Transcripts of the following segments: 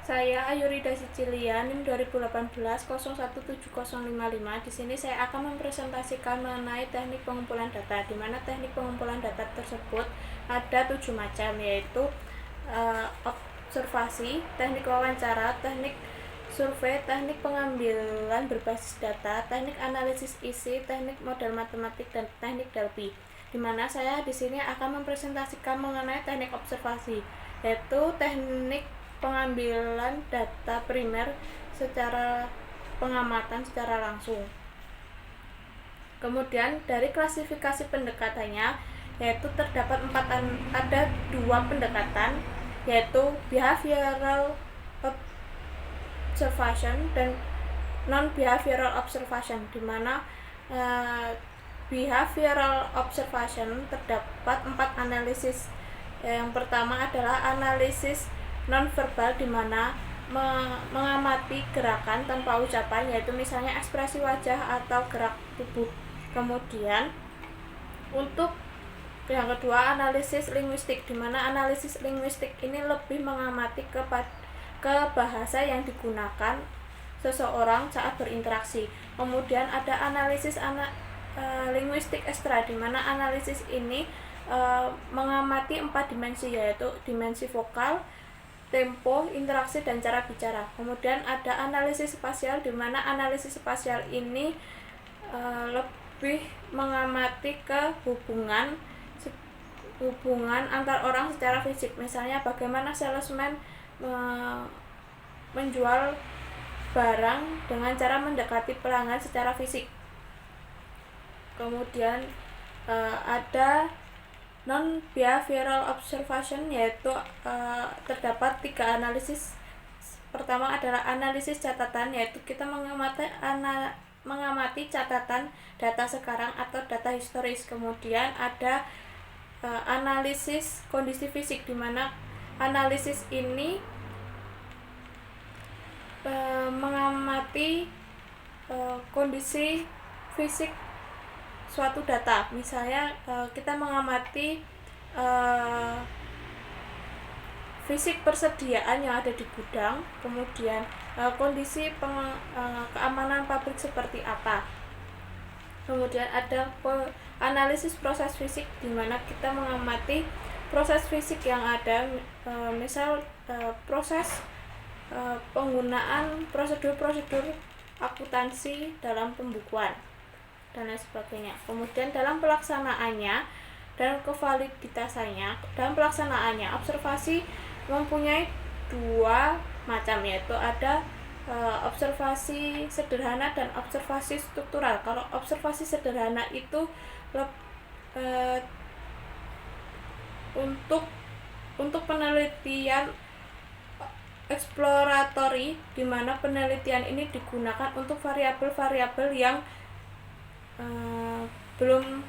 Saya Ayurida Sicilia, NIM 2018 017055. Di sini saya akan mempresentasikan mengenai teknik pengumpulan data, di mana teknik pengumpulan data tersebut ada 7 macam, yaitu observasi, teknik wawancara, teknik survei, teknik pengambilan berbasis data, teknik analisis isi, teknik model matematik, dan teknik Delphi. Di mana saya di sini akan mempresentasikan mengenai teknik observasi, yaitu teknik pengambilan data primer secara pengamatan secara langsung. Kemudian dari klasifikasi pendekatannya, yaitu terdapat ada 2 pendekatan, yaitu behavioral observation dan non-behavioral observation, di mana behavioral observation terdapat 4 analisis. Yang pertama adalah analisis nonverbal, di mana mengamati gerakan tanpa ucapan, yaitu misalnya ekspresi wajah atau gerak tubuh. Kemudian untuk yang kedua, analisis linguistik, di mana analisis linguistik ini lebih mengamati ke bahasa yang digunakan seseorang saat berinteraksi. Kemudian ada analisis linguistik ekstra, di mana analisis ini mengamati 4 dimensi, yaitu dimensi vokal, tempo, interaksi, dan cara bicara. Kemudian ada analisis spasial, di mana analisis spasial ini lebih mengamati ke hubungan antar orang secara fisik, misalnya bagaimana salesman menjual barang dengan cara mendekati pelanggan secara fisik. Kemudian ada non-behavioral observation, yaitu terdapat 3 analisis. Pertama adalah analisis catatan, yaitu kita mengamati catatan data sekarang atau data historis. Kemudian ada analisis kondisi fisik, di mana analisis ini mengamati kondisi fisik suatu data. Misalnya kita mengamati fisik persediaan yang ada di gudang, kemudian kondisi keamanan pabrik seperti apa. Kemudian ada analisis proses fisik, di mana kita mengamati proses fisik yang ada, misal proses penggunaan prosedur-prosedur akuntansi dalam pembukuan dan lain sebagainya. Kemudian dalam pelaksanaannya dan kevaliditasannya, dalam pelaksanaannya observasi mempunyai 2 macam, yaitu ada observasi sederhana dan observasi struktural. Kalau observasi sederhana itu untuk penelitian eksploratory, di mana penelitian ini digunakan untuk variabel-variabel yang belum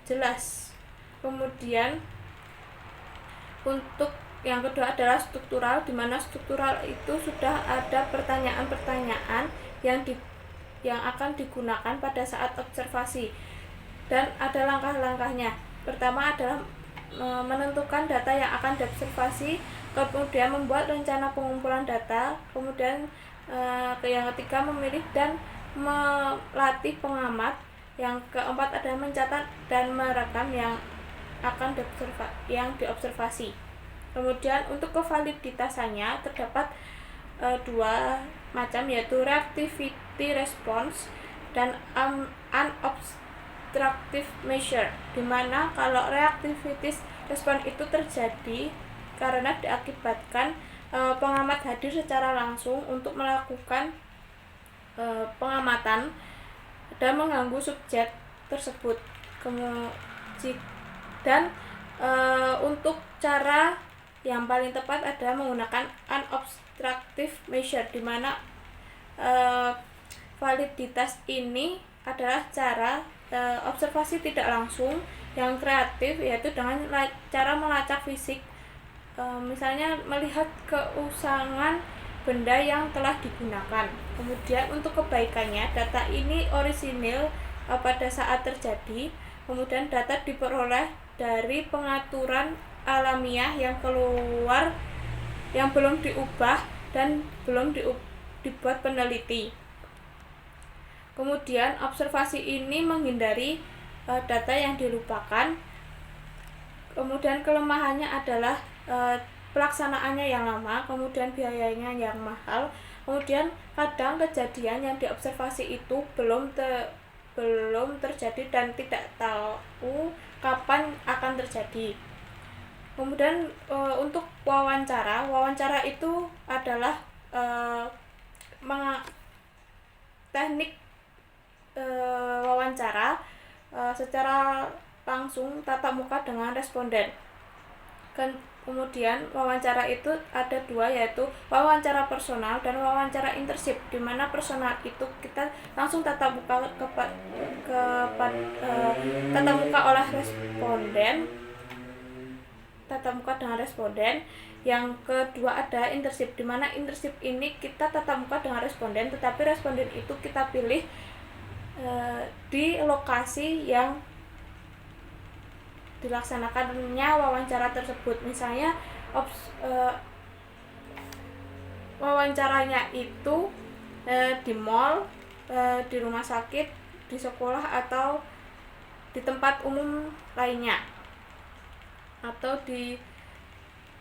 jelas. Kemudian untuk yang kedua adalah struktural, di mana struktural itu sudah ada pertanyaan-pertanyaan yang akan digunakan pada saat observasi dan ada langkah-langkahnya. Pertama adalah menentukan data yang akan diobservasi, kemudian membuat rencana pengumpulan data, kemudian yang ketiga memilih dan melatih pengamat, yang keempat adalah mencatat dan merekam yang akan diobservasi. Kemudian untuk kevaliditasannya terdapat 2 macam, yaitu reactivity response dan unobstructive measure, di mana kalau reactivity response itu terjadi karena diakibatkan pengamat hadir secara langsung untuk melakukan pengamatan dan mengganggu subjek tersebut. Dan untuk cara yang paling tepat adalah menggunakan unobstructive measure, di mana validitas ini adalah cara observasi tidak langsung yang kreatif, yaitu dengan cara melacak fisik, misalnya melihat keusangan benda yang telah digunakan. Kemudian untuk kebaikannya, data ini orisinil pada saat terjadi. Kemudian data diperoleh dari pengaturan alamiah yang keluar yang belum diubah dan belum dibuat peneliti. Kemudian observasi ini menghindari data yang dilupakan. Kemudian kelemahannya adalah pelaksanaannya yang lama, kemudian biayanya yang mahal. Kemudian kadang kejadian yang diobservasi itu belum terjadi dan tidak tahu kapan akan terjadi. Kemudian untuk wawancara itu adalah teknik wawancara secara langsung tatap muka dengan responden. Kemudian wawancara itu ada dua, yaitu wawancara personal dan wawancara internship, di mana personal itu kita langsung tatap muka oleh responden, tatap muka dengan responden. Yang kedua ada internship, di mana internship ini kita tatap muka dengan responden, tetapi responden itu kita pilih di lokasi yang dilaksanakannya wawancara tersebut. Misalnya wawancaranya itu di mall, di rumah sakit, di sekolah, atau di tempat umum lainnya, atau di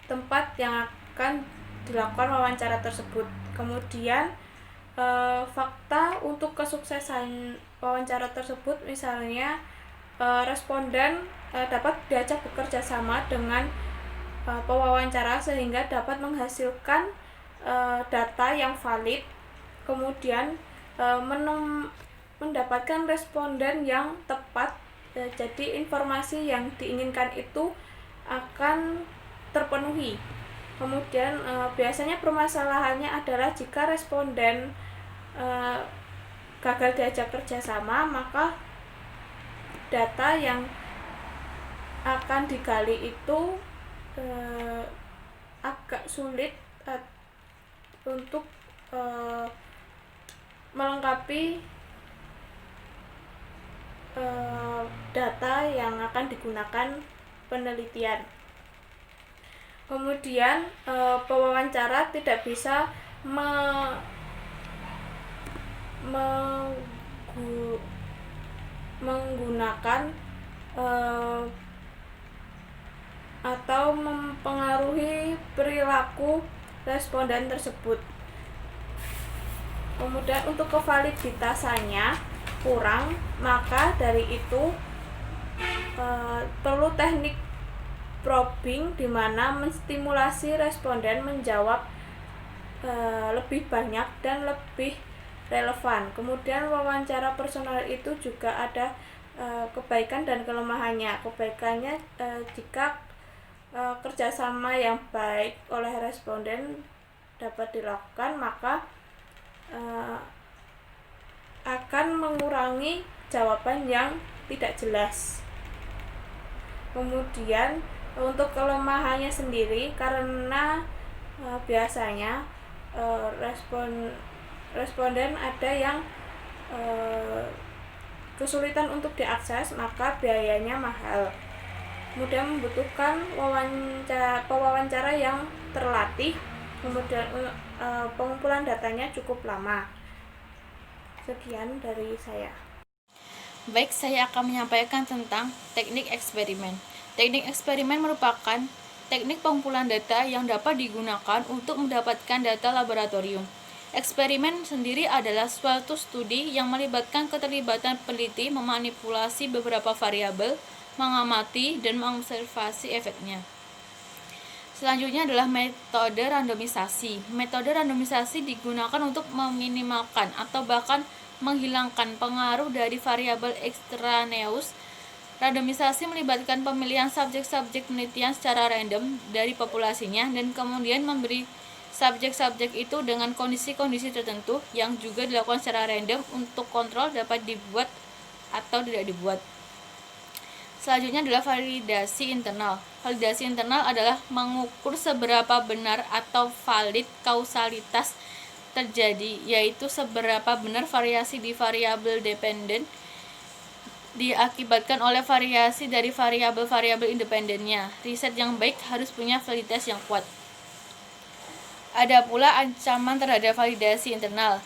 tempat yang akan dilakukan wawancara tersebut. Kemudian fakta untuk kesuksesan wawancara tersebut, misalnya responden dapat diajak bekerja sama dengan pewawancara sehingga dapat menghasilkan data yang valid, kemudian mendapatkan responden yang tepat, jadi informasi yang diinginkan itu akan terpenuhi. Kemudian biasanya permasalahannya adalah jika responden gagal diajak kerjasama, maka data yang akan digali itu agak sulit untuk melengkapi data yang akan digunakan penelitian. Kemudian pewawancara tidak bisa menggunakan atau mempengaruhi perilaku responden tersebut. Kemudian untuk kevaliditasannya kurang, maka dari itu perlu teknik probing, di mana menstimulasi responden menjawab lebih banyak dan lebih relevan. Kemudian wawancara personal itu juga ada kebaikan dan kelemahannya. Kebaikannya jika kerjasama yang baik oleh responden dapat dilakukan, maka akan mengurangi jawaban yang tidak jelas. Kemudian untuk kelemahannya sendiri, karena biasanya responden ada yang kesulitan untuk diakses, maka biayanya mahal. Kemudian membutuhkan pewawancara yang terlatih, kemudian pengumpulan datanya cukup lama. Sekian dari saya. Baik, saya akan menyampaikan tentang teknik eksperimen. Teknik eksperimen merupakan teknik pengumpulan data yang dapat digunakan untuk mendapatkan data laboratorium. Eksperimen sendiri adalah suatu studi yang melibatkan keterlibatan peneliti memanipulasi beberapa variabel, mengamati dan mengobservasi efeknya. Selanjutnya adalah metode randomisasi. Metode randomisasi digunakan untuk meminimalkan atau bahkan menghilangkan pengaruh dari variabel ekstraneus. Randomisasi melibatkan pemilihan subjek-subjek penelitian secara random dari populasinya dan kemudian memberi subjek-subjek itu dengan kondisi-kondisi tertentu yang juga dilakukan secara random untuk kontrol dapat dibuat atau tidak dibuat. Selanjutnya adalah validasi internal. Validasi internal adalah mengukur seberapa benar atau valid kausalitas terjadi, yaitu seberapa benar variasi di variabel dependen diakibatkan oleh variasi dari variabel-variabel independennya. Riset yang baik harus punya validitas yang kuat. Ada pula ancaman terhadap validasi internal.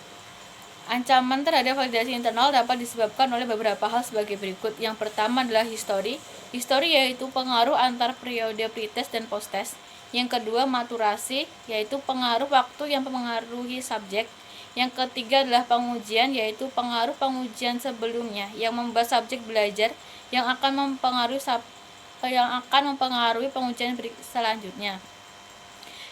Ancaman terhadap validasi internal dapat disebabkan oleh beberapa hal sebagai berikut. Yang pertama adalah histori. Histori yaitu pengaruh antar periode pretest dan posttest. Yang kedua maturasi, yaitu pengaruh waktu yang mempengaruhi subjek. Yang ketiga adalah pengujian, yaitu pengaruh pengujian sebelumnya yang membuat subjek belajar yang akan mempengaruhi pengujian selanjutnya.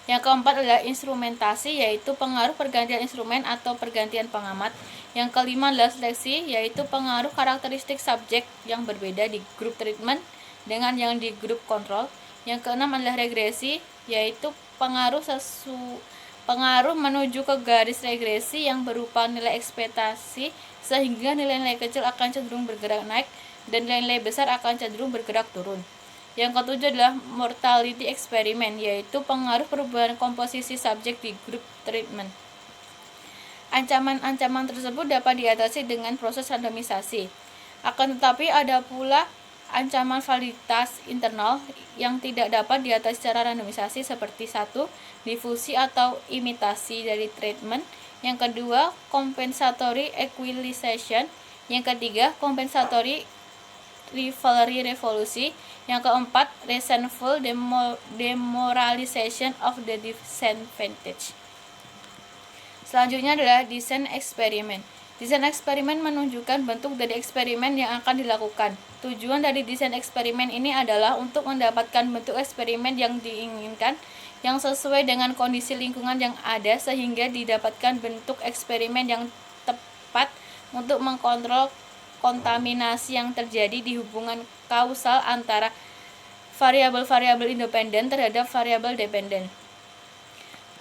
Yang keempat adalah instrumentasi, yaitu pengaruh pergantian instrumen atau pergantian pengamat. Yang kelima adalah seleksi, yaitu pengaruh karakteristik subjek yang berbeda di grup treatment dengan yang di grup kontrol. Yang keenam adalah regresi, yaitu pengaruh menuju ke garis regresi yang berupa nilai ekspektasi, sehingga nilai-nilai kecil akan cenderung bergerak naik dan nilai-nilai besar akan cenderung bergerak turun. Yang ketujuh adalah mortality experiment, yaitu pengaruh perubahan komposisi subjek di grup treatment. Ancaman-ancaman tersebut dapat diatasi dengan proses randomisasi. Akan tetapi ada pula ancaman validitas internal yang tidak dapat diatasi secara randomisasi seperti 1. Difusi atau imitasi dari treatment. Yang kedua, compensatory equalization. Yang ketiga, compensatory rivalry revolusi. Yang keempat, resentful demoralization of the disadvantaged. Selanjutnya adalah design eksperimen. Desain eksperimen menunjukkan bentuk dari eksperimen yang akan dilakukan. Tujuan dari desain eksperimen ini adalah untuk mendapatkan bentuk eksperimen yang diinginkan, yang sesuai dengan kondisi lingkungan yang ada, sehingga didapatkan bentuk eksperimen yang tepat untuk mengkontrol kontaminasi yang terjadi di hubungan kausal antara variabel-variabel independen terhadap variabel dependen.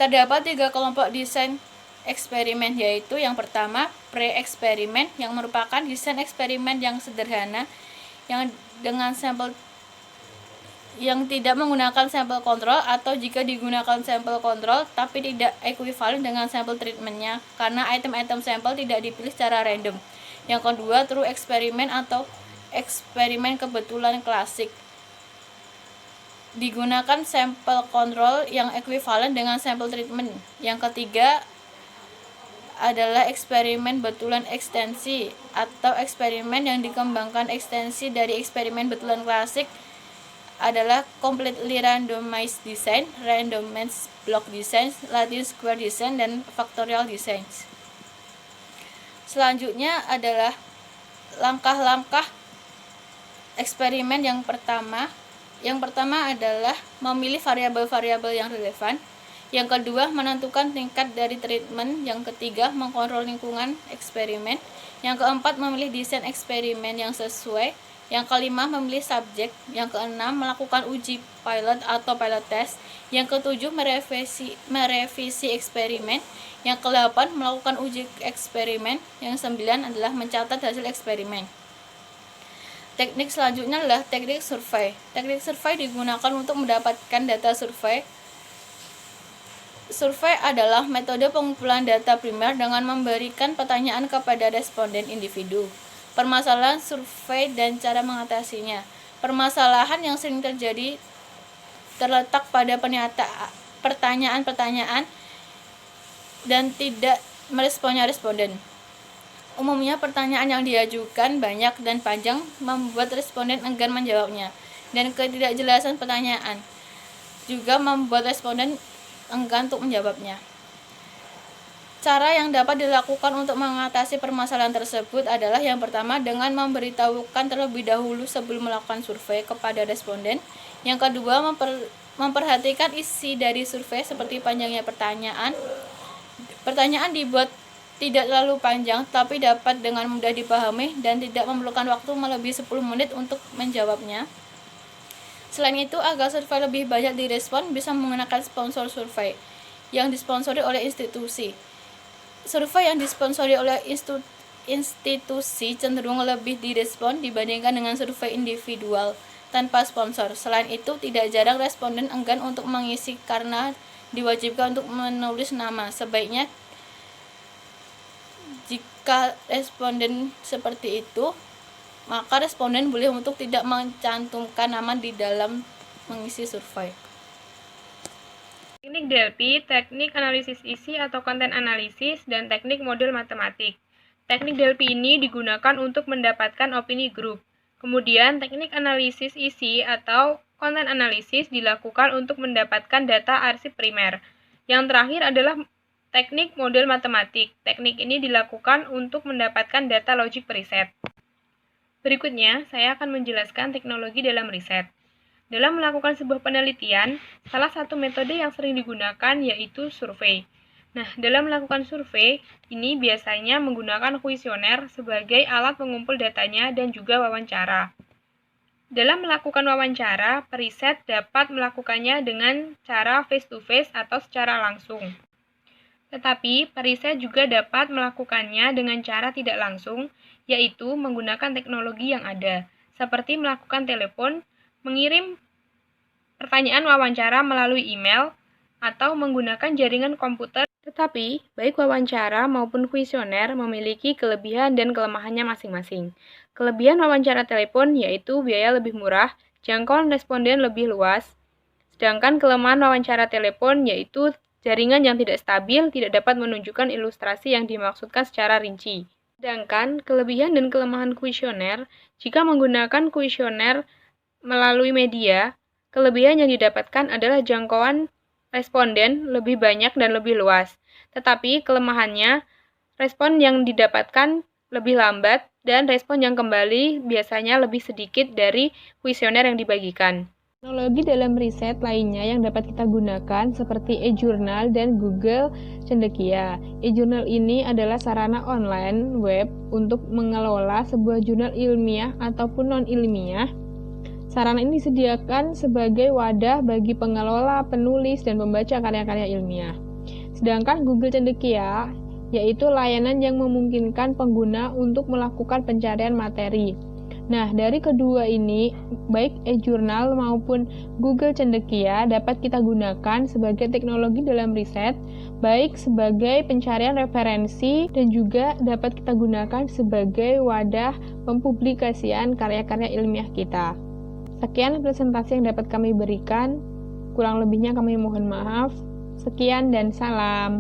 Terdapat 3 kelompok desain eksperimen, yaitu yang pertama pre-eksperimen, yang merupakan desain eksperimen yang sederhana yang dengan sampel yang tidak menggunakan sampel kontrol, atau jika digunakan sampel kontrol tapi tidak ekuivalen dengan sampel treatmentnya karena item-item sampel tidak dipilih secara random. Yang kedua true eksperimen atau eksperimen kebetulan klasik, digunakan sampel kontrol yang ekuivalen dengan sampel treatment. Yang ketiga adalah eksperimen betulan ekstensi atau eksperimen yang dikembangkan ekstensi dari eksperimen betulan klasik adalah completely randomized design, randomized block design, Latin square design, dan factorial design. Selanjutnya adalah langkah-langkah eksperimen yang pertama. Yang pertama adalah memilih variabel-variabel yang relevan. Yang kedua, menentukan tingkat dari treatment. Yang ketiga, mengkontrol lingkungan eksperimen. Yang keempat, memilih desain eksperimen yang sesuai. Yang kelima, memilih subjek. Yang keenam, melakukan uji pilot atau pilot test. Yang ketujuh, merevisi eksperimen. Yang kedelapan, melakukan uji eksperimen. Yang sembilan adalah mencatat hasil eksperimen. Teknik selanjutnya adalah teknik survei. Teknik survei digunakan untuk mendapatkan data survei. Survei adalah metode pengumpulan data primer dengan memberikan pertanyaan kepada responden individu. Permasalahan survei dan cara mengatasinya. Permasalahan yang sering terjadi terletak pada pertanyaan-pertanyaan dan tidak meresponnya responden. Umumnya pertanyaan yang diajukan banyak dan panjang membuat responden enggan menjawabnya, dan ketidakjelasan pertanyaan juga membuat responden enggan untuk menjawabnya. Cara yang dapat dilakukan untuk mengatasi permasalahan tersebut adalah yang pertama dengan memberitahukan terlebih dahulu sebelum melakukan survei kepada responden. Yang kedua, memperhatikan isi dari survei seperti panjangnya pertanyaan. Pertanyaan dibuat tidak terlalu panjang tapi dapat dengan mudah dipahami dan tidak memerlukan waktu melebihi 10 menit untuk menjawabnya. Selain itu, agar survei lebih banyak direspon, bisa menggunakan sponsor survei yang disponsori oleh institusi. Survei yang disponsori oleh institusi cenderung lebih direspon dibandingkan dengan survei individual tanpa sponsor. Selain itu, tidak jarang responden enggan untuk mengisi karena diwajibkan untuk menulis nama. Sebaiknya, jika responden seperti itu, maka responden boleh untuk tidak mencantumkan nama di dalam mengisi survei. Ini teknik DLP, teknik analisis isi atau konten analisis, dan teknik model matematik. Teknik DLP ini digunakan untuk mendapatkan opini grup. Kemudian, teknik analisis isi atau konten analisis dilakukan untuk mendapatkan data arsip primer. Yang terakhir adalah teknik model matematik. Teknik ini dilakukan untuk mendapatkan data logik periset. Berikutnya, saya akan menjelaskan teknologi dalam riset. Dalam melakukan sebuah penelitian, salah satu metode yang sering digunakan yaitu survei. Nah, dalam melakukan survei, ini biasanya menggunakan kuesioner sebagai alat pengumpul datanya dan juga wawancara. Dalam melakukan wawancara, periset dapat melakukannya dengan cara face-to-face atau secara langsung. Tetapi, periset juga dapat melakukannya dengan cara tidak langsung, yaitu menggunakan teknologi yang ada, seperti melakukan telepon, mengirim pertanyaan wawancara melalui email, atau menggunakan jaringan komputer. Tetapi, baik wawancara maupun kuesioner memiliki kelebihan dan kelemahannya masing-masing. Kelebihan wawancara telepon yaitu biaya lebih murah, jangkauan responden lebih luas, sedangkan kelemahan wawancara telepon yaitu jaringan yang tidak stabil tidak dapat menunjukkan ilustrasi yang dimaksudkan secara rinci. Sedangkan kelebihan dan kelemahan kuesioner, jika menggunakan kuesioner melalui media, kelebihan yang didapatkan adalah jangkauan responden lebih banyak dan lebih luas. Tetapi kelemahannya, respon yang didapatkan lebih lambat dan respon yang kembali biasanya lebih sedikit dari kuesioner yang dibagikan. Teknologi dalam riset lainnya yang dapat kita gunakan seperti e-journal dan Google Cendekia. E-journal ini adalah sarana online web untuk mengelola sebuah jurnal ilmiah ataupun non-ilmiah. Sarana ini disediakan sebagai wadah bagi pengelola, penulis, dan pembaca karya-karya ilmiah. Sedangkan Google Cendekia yaitu layanan yang memungkinkan pengguna untuk melakukan pencarian materi. Nah, dari kedua ini, baik e-journal maupun Google Cendekia dapat kita gunakan sebagai teknologi dalam riset, baik sebagai pencarian referensi dan juga dapat kita gunakan sebagai wadah pempublikasian karya-karya ilmiah kita. Sekian presentasi yang dapat kami berikan, kurang lebihnya kami mohon maaf. Sekian dan salam.